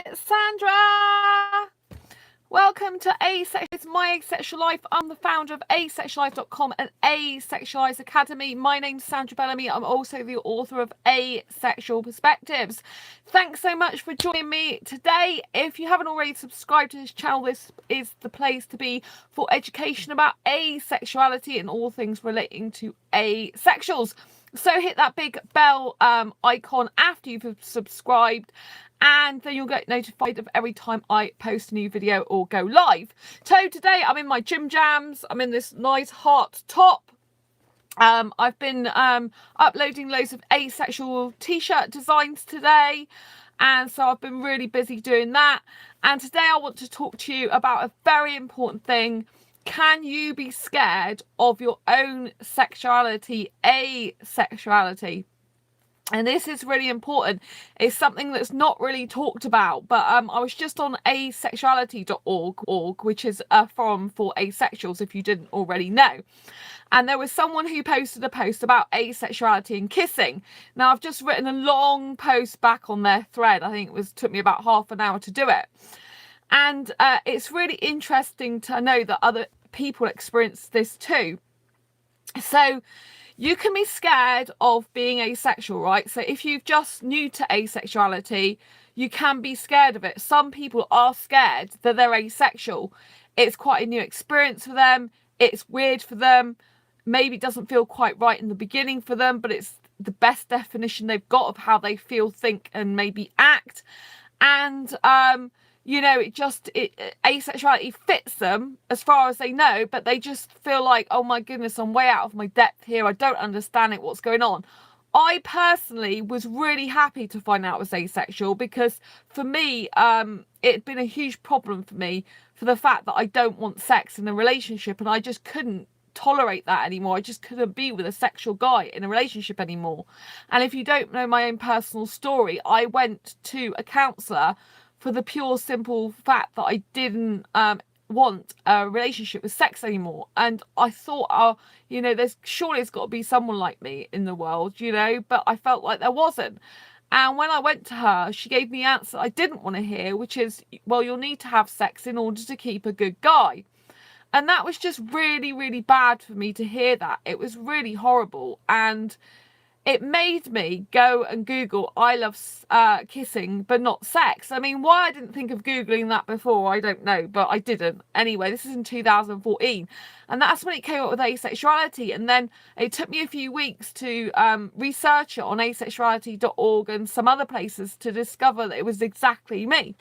it's Sandra. Welcome to Asexual. It's my asexual life. I'm the founder of asexualise.com and Asexualise Academy. My name's Sandra Bellamy. I'm also the author of Asexual Perspectives. Thanks so much for joining me today. If you haven't already subscribed to this channel, this is the place to be for education about asexuality and all things relating to asexuals. So hit that big bell icon after you've subscribed, and then you'll get notified of every time I post a new video or go live. So today I'm in my gym jams. I'm in this nice hot top. I've been uploading loads of asexual t-shirt designs today, and so I've been really busy doing that. And today I want to talk to you about a very important thing. Can you be scared of your own sexuality, asexuality? And this is really important. It's something that's not really talked about, but I was just on asexuality.org, which is a forum for asexuals, if you didn't already know. And there was someone who posted a post about asexuality and kissing. Now, I've just written a long post back on their thread. I think took me about half an hour to do it. And it's really interesting to know that other people experience this too. So you can be scared of being asexual, right? So if you're just new to asexuality, you can be scared of it. Some people are scared that they're asexual. It's quite a new experience for them. It's weird for them. Maybe it doesn't feel quite right in the beginning for them, but it's the best definition they've got of how they feel, think, and maybe act. And you know, asexuality fits them as far as they know, but they just feel like, oh my goodness, I'm way out of my depth here. I don't understand it. What's going on? I personally was really happy to find out I was asexual, because for me, it had been a huge problem for me for the fact that I don't want sex in a relationship, and I just couldn't tolerate that anymore. I just couldn't be with a sexual guy in a relationship anymore. And if you don't know my own personal story, I went to a counsellor for the pure simple fact that I didn't want a relationship with sex anymore. And I thought, you know, there's got to be someone like me in the world, you know, but I felt like there wasn't. And when I went to her, she gave me the answer I didn't want to hear, which is, well, you'll need to have sex in order to keep a good guy. And that was just really, really bad for me to hear that. It was really horrible. And it made me go and Google, I love kissing, but not sex. I mean, why I didn't think of Googling that before, I don't know, but I didn't. Anyway, this is in 2014. And that's when it came up with asexuality. And then it took me a few weeks to research it on asexuality.org and some other places to discover that it was exactly me.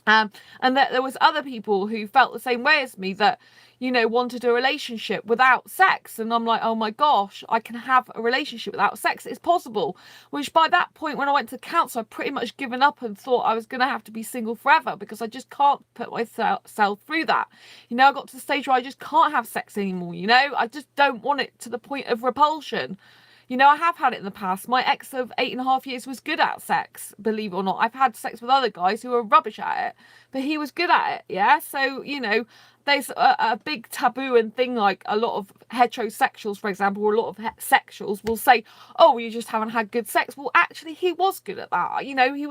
And that there was other people who felt the same way as me, that, you know, wanted a relationship without sex. And I'm like, oh my gosh, I can have a relationship without sex. It's possible. Which by that point, when I went to counsel, I'd pretty much given up and thought I was going to have to be single forever, because I just can't put myself through that. You know, I got to the stage where I just can't have sex anymore. You know, I just don't want it to the point of repulsion. You know, I have had it in the past. My ex of 8.5 years was good at sex, believe it or not. I've had sex with other guys who were rubbish at it, but he was good at it, yeah? So, you know, there's a big taboo and thing, like a lot of heterosexuals, for example, or a lot of sexuals will say, oh, you just haven't had good sex. Well, actually, he was good at that. You know, he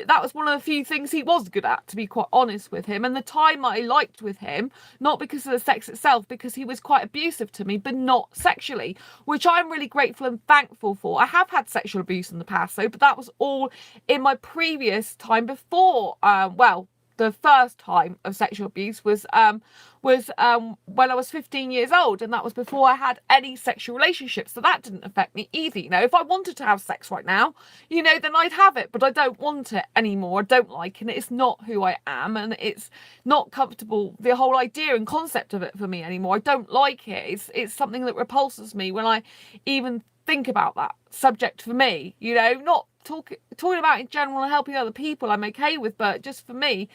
that was one of the few things he was good at, to be quite honest with him. And the time I liked with him, not because of the sex itself, because he was quite abusive to me, but not sexually, which I'm really grateful and thankful for. I have had sexual abuse in the past, though, but that was all in my previous time before, well, the first time of sexual abuse was when I was 15 years old, and that was before I had any sexual relationships, so that didn't affect me either. You know, if I wanted to have sex right now, you know, then I'd have it, but I don't want it anymore. I don't like it. It's not who I am, and it's not comfortable, the whole idea and concept of it for me anymore. I don't like it. It's something that repulses me when I even think about that subject for me, you know, not talking about in general and helping other people I'm okay with, but just for me.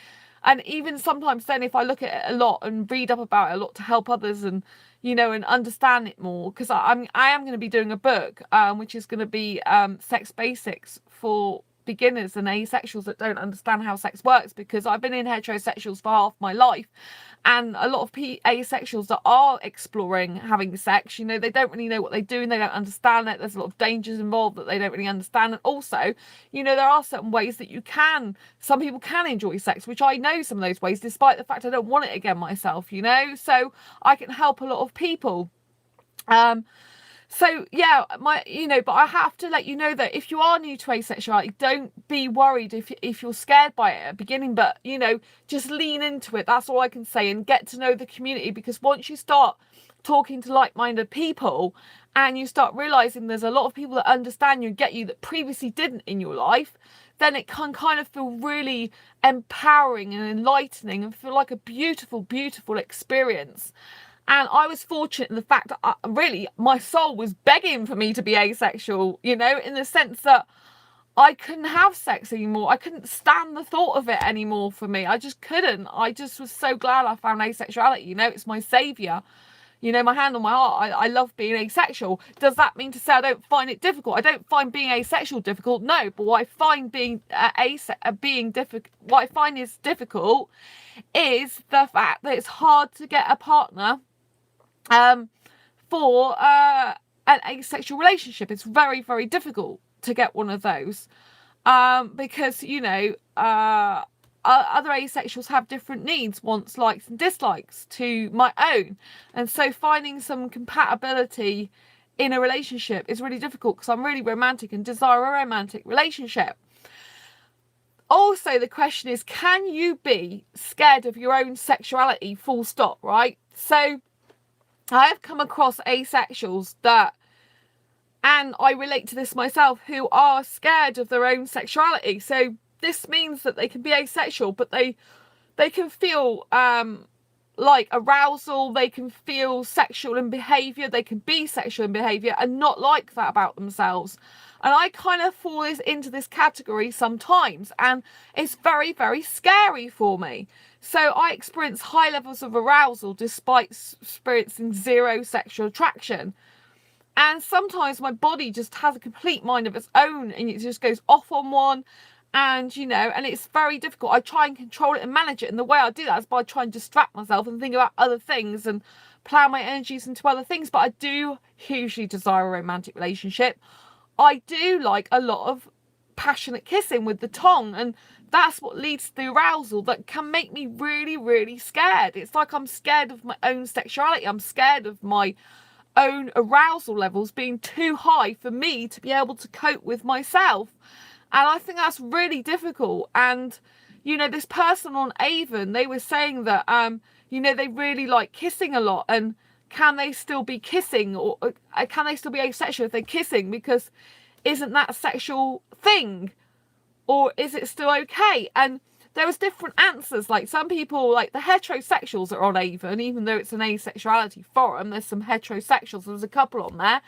And even sometimes then, if I look at it a lot and read up about it a lot to help others and, you know, and understand it more, because I am going to be doing a book which is going to be sex basics for beginners and asexuals that don't understand how sex works, because I've been in heterosexuals for half my life, and a lot of asexuals that are exploring having sex, you know, they don't really know what they're doing, they don't understand it, there's a lot of dangers involved that they don't really understand. And also, you know, there are certain ways that some people can enjoy sex, which I know some of those ways, despite the fact I don't want it again myself, you know, so I can help a lot of people. So yeah, but I have to let you know that if you are new to asexuality, don't be worried if you're scared by it at the beginning, but, you know, just lean into it. That's all I can say, and get to know the community, because once you start talking to like-minded people and you start realizing there's a lot of people that understand you and get you that previously didn't in your life, then it can kind of feel really empowering and enlightening and feel like a beautiful, beautiful experience. And I was fortunate in the fact that really my soul was begging for me to be asexual, you know, in the sense that I couldn't have sex anymore. I couldn't stand the thought of it anymore for me. I just couldn't. I just was so glad I found asexuality, you know, it's my saviour. You know, my hand on my heart, I love being asexual. Does that mean to say I don't find it difficult? I don't find being asexual difficult, no. But what I find what I find is difficult is the fact that it's hard to get a partner for an asexual relationship. It's very, very difficult to get one of those, because, you know, other asexuals have different needs, wants, likes and dislikes to my own, and so finding some compatibility in a relationship is really difficult, because I'm really romantic and desire a romantic relationship. Also, the question is, can you be scared of your own sexuality, full stop, right? So I have come across asexuals and I relate to this myself, who are scared of their own sexuality. So this means that they can be asexual, but they can feel like arousal, they can feel sexual in behaviour, they can be sexual in behaviour and not like that about themselves. And I kind of fall into this category sometimes, and it's very, very scary for me. So I experience high levels of arousal despite experiencing zero sexual attraction. And sometimes my body just has a complete mind of its own, and it just goes off on one. And, you know, and it's very difficult. I try and control it and manage it. And the way I do that is by trying to distract myself and think about other things and plan my energies into other things. But I do hugely desire a romantic relationship. I do like a lot of passionate kissing with the tongue, and that's what leads to the arousal that can make me really, really scared. It's like I'm scared of my own sexuality. I'm scared of my own arousal levels being too high for me to be able to cope with myself. And I think that's really difficult. And, you know, this person on Avon, they were saying that, you know, they really like kissing a lot, and can they still be kissing, or can they still be asexual if they're kissing? Because isn't that a sexual thing, or is it still okay? And there was different answers. Like some people, like the heterosexuals that are on Avon, even though it's an asexuality forum, there's some heterosexuals, there was a couple on there,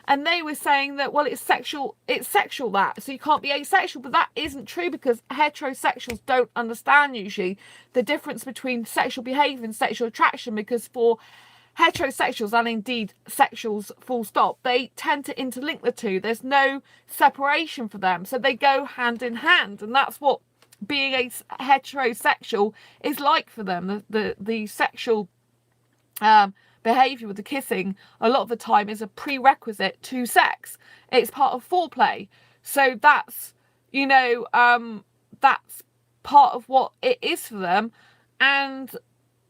and they were saying that, well, it's sexual that, so you can't be asexual. But that isn't true, because heterosexuals don't understand usually the difference between sexual behaviour and sexual attraction, because for heterosexuals, and indeed sexuals full stop, they tend to interlink the two. There's no separation for them, so they go hand in hand, and that's what being a heterosexual is like for them. The sexual behaviour with the kissing a lot of the time is a prerequisite to sex. It's part of foreplay, so that's, you know, that's part of what it is for them, and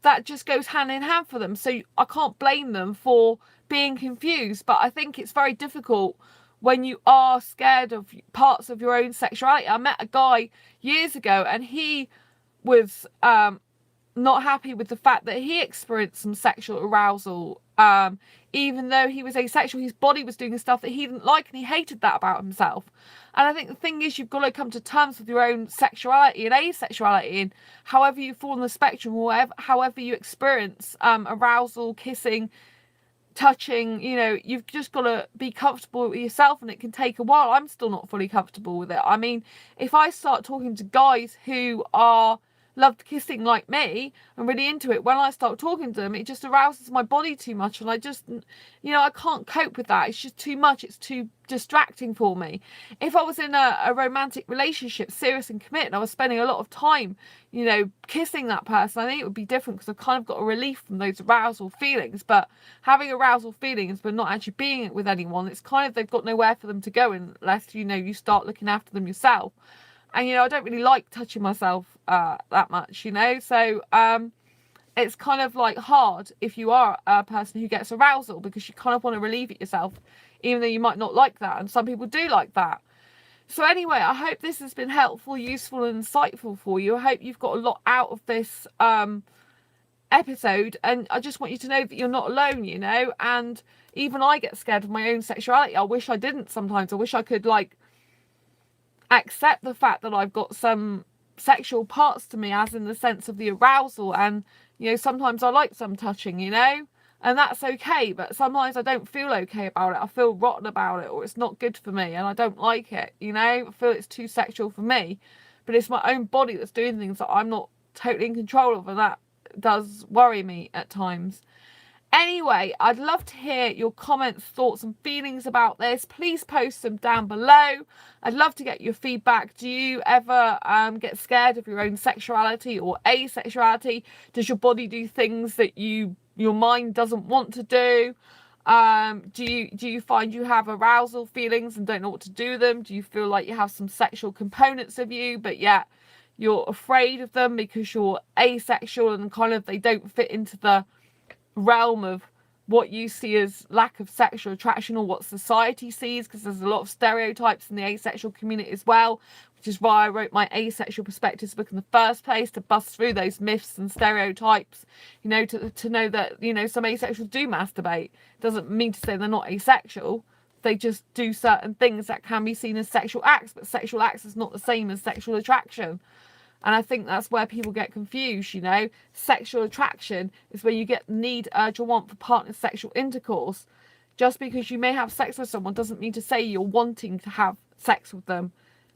that just goes hand in hand for them. So I can't blame them for being confused, but I think it's very difficult when you are scared of parts of your own sexuality. I met a guy years ago, and he was not happy with the fact that he experienced some sexual arousal. Even though he was asexual, his body was doing stuff that he didn't like, and he hated that about himself. And I think the thing is, you've got to come to terms with your own sexuality and asexuality, and however you fall on the spectrum, or however you experience arousal, kissing, touching, you know, you've just got to be comfortable with yourself, and it can take a while. I'm still not fully comfortable with it. I mean, if I start talking to guys who are loved kissing like me and really into it, when I start talking to them, it just arouses my body too much, and I just, I can't cope with that. It's just too much. It's too distracting for me. If I was in a romantic relationship, serious and committed, I was spending a lot of time, kissing that person, I think it would be different, because I've kind of got a relief from those arousal feelings. But having arousal feelings but not actually being with anyone, it's kind of, they've got nowhere for them to go unless you start looking after them yourself. And I don't really like touching myself that much, so it's kind of like hard if you are a person who gets arousal, because you kind of want to relieve it yourself, even though you might not like that, and some people do like that. So anyway, I hope this has been helpful, useful and insightful for you. I hope you've got a lot out of this episode, and I just want you to know that you're not alone, and even I get scared of my own sexuality. I wish I didn't sometimes. I wish I could accept the fact that I've got some sexual parts to me, as in the sense of the arousal, and sometimes I like some touching, and that's okay. But sometimes I don't feel okay about it. I feel rotten about it, or it's not good for me and I don't like it. I feel it's too sexual for me, but it's my own body that's doing things that I'm not totally in control of, and that does worry me at times. Anyway, I'd love to hear your comments, thoughts and feelings about this. Please post them down below. I'd love to get your feedback. Do you ever get scared of your own sexuality or asexuality? Does your body do things that your mind doesn't want to do? Do you find you have arousal feelings and don't know what to do with them? Do you feel like you have some sexual components of you, but yet you're afraid of them because you're asexual and kind of they don't fit into the realm of what you see as lack of sexual attraction, or what society sees, because there's a lot of stereotypes in the asexual community as well, which is why I wrote my Asexual Perspectives book in the first place, to bust through those myths and stereotypes, to know that some asexuals do masturbate. Doesn't mean to say they're not asexual. They just do certain things that can be seen as sexual acts, but sexual acts is not the same as sexual attraction. And I think that's where people get confused, Sexual attraction is where you get need, urge or want for partner's sexual intercourse. Just because you may have sex with someone doesn't mean to say you're wanting to have sex with them,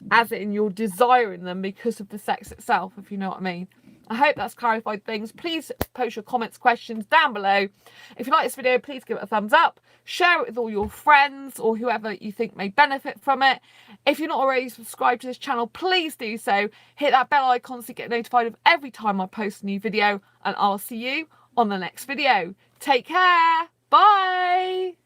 as in you're desiring them because of the sex itself, if you know what I mean. I hope that's clarified things. Please post your comments, questions down below. If you like this video, please give it a thumbs up. Share it with all your friends or whoever you think may benefit from it. If you're not already subscribed to this channel, please do so. Hit that bell icon so you get notified of every time I post a new video, and I'll see you on the next video. Take care. Bye.